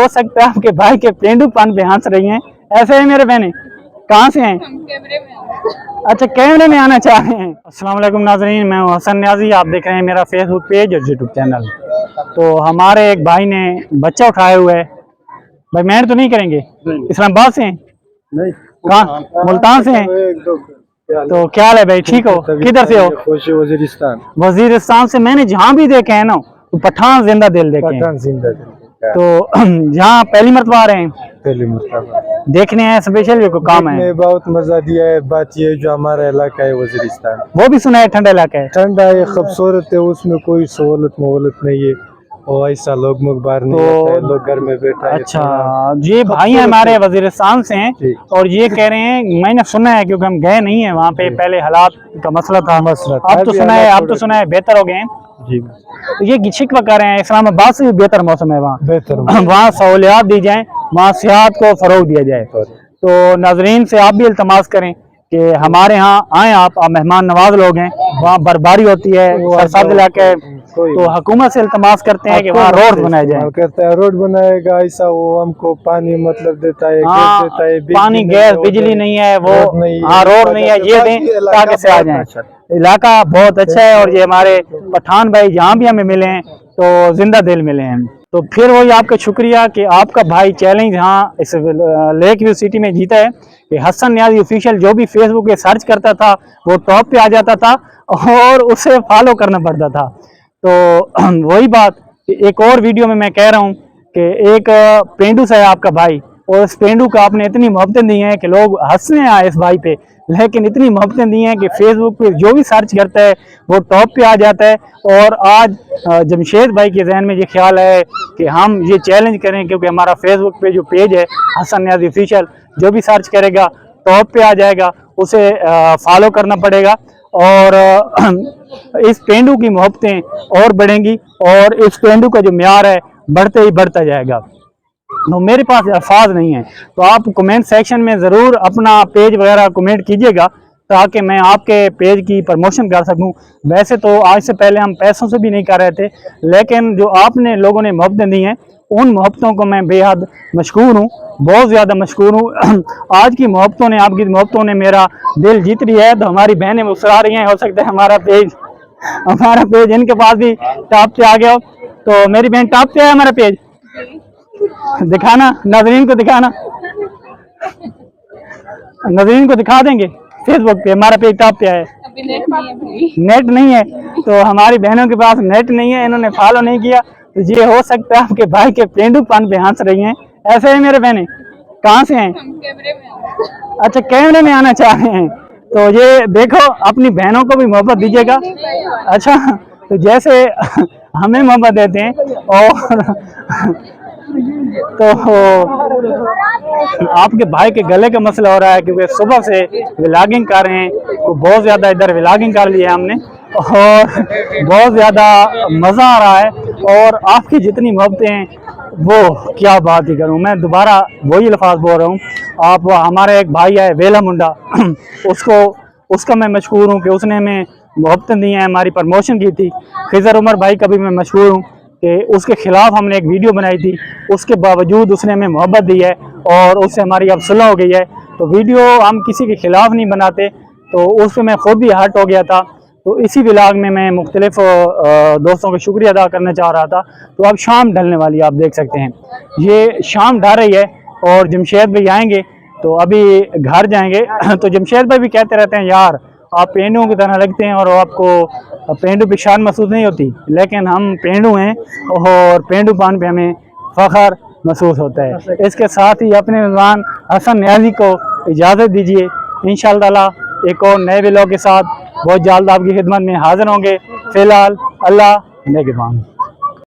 हो सकता है आपके भाई के पेंडूपन पे हंस रही हैं। ऐसे ही मेरे बहने कहाँ से हैं? अच्छा, कैमरे में आना चाह रहे हैं। अस्सलाम वालेकुम नाज़रीन, मैं हूं हसन न्याजी। आप देख रहे हैं मेरा फेसबुक पेज और यूट्यूब चैनल। तो हमारे एक भाई ने बच्चा उठाए हुए है। भाई मेहनत तो नहीं करेंगे? इस्लामाबाद से हैं? नहीं, कहाँ? मुल्तान से हैं? तो क्या हाल है भाई, ठीक हो? किधर से हो? वजीरिस्तान। वजीरिस्तान से। मैंने जहाँ भी देखे हैं ना तो पठान जिंदा दिल देखे हैं। तो यहाँ पहली मरतबा आ रहे हैं? पहली मरतबा देखने हैं, स्पेशल कोई काम है? बहुत मजा दिया है। बात ये जो हमारा इलाका है वजीरिस्तान, वो भी सुना है ठंडा इलाका है। ठंडा है, खूबसूरत है, उसमें कोई सहूलत नहीं है और ऐसा लोग बाहर नहीं आता है, लोग घर में बैठा है। अच्छा, ये भाई हमारे वजीरिस्तान से हैं और ये कह रहे हैं, मैंने सुना है क्योंकि हम गए नहीं है वहाँ पे, पहले हालात का मसला था। अब तो सुना है बेहतर हो गए हैं जी। तो ये शिकवा कर रहे हैं इस्लामाबाद से भी बेहतर मौसम है वहाँ, वहाँ सहूलियात दी जाए, वहाँ सियाहत को फरोग दिया जाए। तो नाजरीन से आप भी इल्तमास करें कि हमारे यहाँ आए, आप मेहमान नवाज लोग हैं। वहाँ बर्फबारी होती है, सरसाद इलाके, तो हुकूमत से इल्तमास करते हैं कि वहाँ रोड बनाया जाए। कहता है रोड बनाएगा, ऐसा वो हमको पानी मतलब देता है, हाँ, देता है, पानी गैस बिजली नहीं है, वो हाँ रोड नहीं है, ये दें ताकि से आ जाए। इलाका बहुत अच्छा है और ये हमारे पठान भाई जहाँ भी हमें मिले हैं तो जिंदा दिल मिले हैं। तो फिर वही आपका शुक्रिया कि आपका भाई चैलेंज यहाँ इस लेक व्यू सिटी में जीता है कि हसन न्याजी ऑफिशियल जो भी फेसबुक पे सर्च करता था वो टॉप पे आ जाता था और उसे फॉलो करना पड़ता था। तो वही बात एक और वीडियो में मैं कह रहा हूँ कि एक पेंडू सा है आपका भाई, और इस पेंडू को आपने इतनी मोहब्बतें दी हैं कि लोग हंसने आए इस भाई पे, लेकिन इतनी मोहब्बतें दी हैं कि फेसबुक पे जो भी सर्च करता है वो टॉप पे आ जाता है। और आज जमशेद भाई के जहन में ये ख्याल है कि हम ये चैलेंज करें, क्योंकि हमारा फेसबुक पे जो पेज है हसन न्याजी ऑफिशियल, जो भी सर्च करेगा टॉप पे आ जाएगा, उसे फॉलो करना पड़ेगा और इस पेंडू की मोहब्बतें और बढ़ेंगी और इस पेंडू का जो म्यार है बढ़ते ही बढ़ता जाएगा। तो मेरे पास अल्फाज नहीं है, तो आप कमेंट सेक्शन में ज़रूर अपना पेज वगैरह कमेंट कीजिएगा ताकि मैं आपके पेज की प्रमोशन कर सकूं। वैसे तो आज से पहले हम पैसों से भी नहीं कर रहे थे, लेकिन जो आपने लोगों ने मोहब्बतें दी हैं उन मोहब्बतों को मैं बेहद मशकूर हूँ, बहुत ज़्यादा मशकूर हूँ। आज की मोहब्बतों ने, आपकी मोहब्बतों ने मेरा दिल जीत लिया है। तो हमारी बहनें मुस्कुरा रही हैं, हो सकता है हमारा पेज इनके पास भी टॉप पे आ गया हो। तो मेरी बहन टॉप पे है हमारा पेज, दिखाना नाजरीन को, दिखाना नाजरीन को दिखा देंगे फेसबुक पे हमारा पेज टॉप पे है। अभी नेट नहीं है तो हमारी बहनों के पास नेट नहीं है, इन्होंने फॉलो नहीं किया। तो ये हो सकता है आपके भाई के पेंडूपन पे हंस रही हैं। ऐसे ही मेरे बहने कहाँ से हैं? अच्छा, कैमरे में आना चाह रहे हैं। तो ये देखो, अपनी बहनों को भी मोहब्बत दीजिएगा। अच्छा, तो जैसे हमें मोहब्बत देते हैं और तो आपके भाई के गले का मसला हो रहा है क्योंकि सुबह से व्लॉगिंग कर रहे हैं, तो बहुत ज़्यादा इधर व्लॉगिंग कर लिया हमने और बहुत ज़्यादा मज़ा आ रहा है। और आपकी जितनी मोहब्बतें हैं वो क्या बात ही करूं, मैं दोबारा वही अल्फाज बोल रहा हूं। आप हमारे एक भाई है वेला मुंडा उसका मैं मशहूर हूं कि उसने हमें मोहब्बतें दी हैं, हमारी प्रमोशन की थी। खिजर उमर भाई का भी मैं मशहूर हूँ कि उसके खिलाफ हमने एक वीडियो बनाई थी, उसके बावजूद उसने हमें मोहब्बत दी है और उससे हमारी अब सुलह हो गई है। तो वीडियो हम किसी के खिलाफ नहीं बनाते, तो उस पर मैं खुद भी हर्ट हो गया था। तो इसी व्लॉग में मैं मुख्तलिफ दोस्तों का शुक्रिया अदा करना चाह रहा था। तो अब शाम ढलने वाली है, आप देख सकते हैं ये शाम ढल रही है और जमशेद भाई आएंगे तो अभी घर जाएंगे। तो जमशेद भाई भी कहते रहते हैं यार आप पेंडुओं की तरह लगते हैं और आपको पेंडू पे शान महसूस नहीं होती, लेकिन हम पेंडू हैं और पेंडूपन पे हमें फ़ख्र महसूस होता है। इसके साथ ही अपने मेहमान हसन न्याजी को इजाज़त दीजिए। इंशाअल्लाह एक और नए व्लॉग के साथ बहुत जल्द आपकी खिदमत में हाजिर होंगे। फ़िलहाल अल्लाह नेगहबान।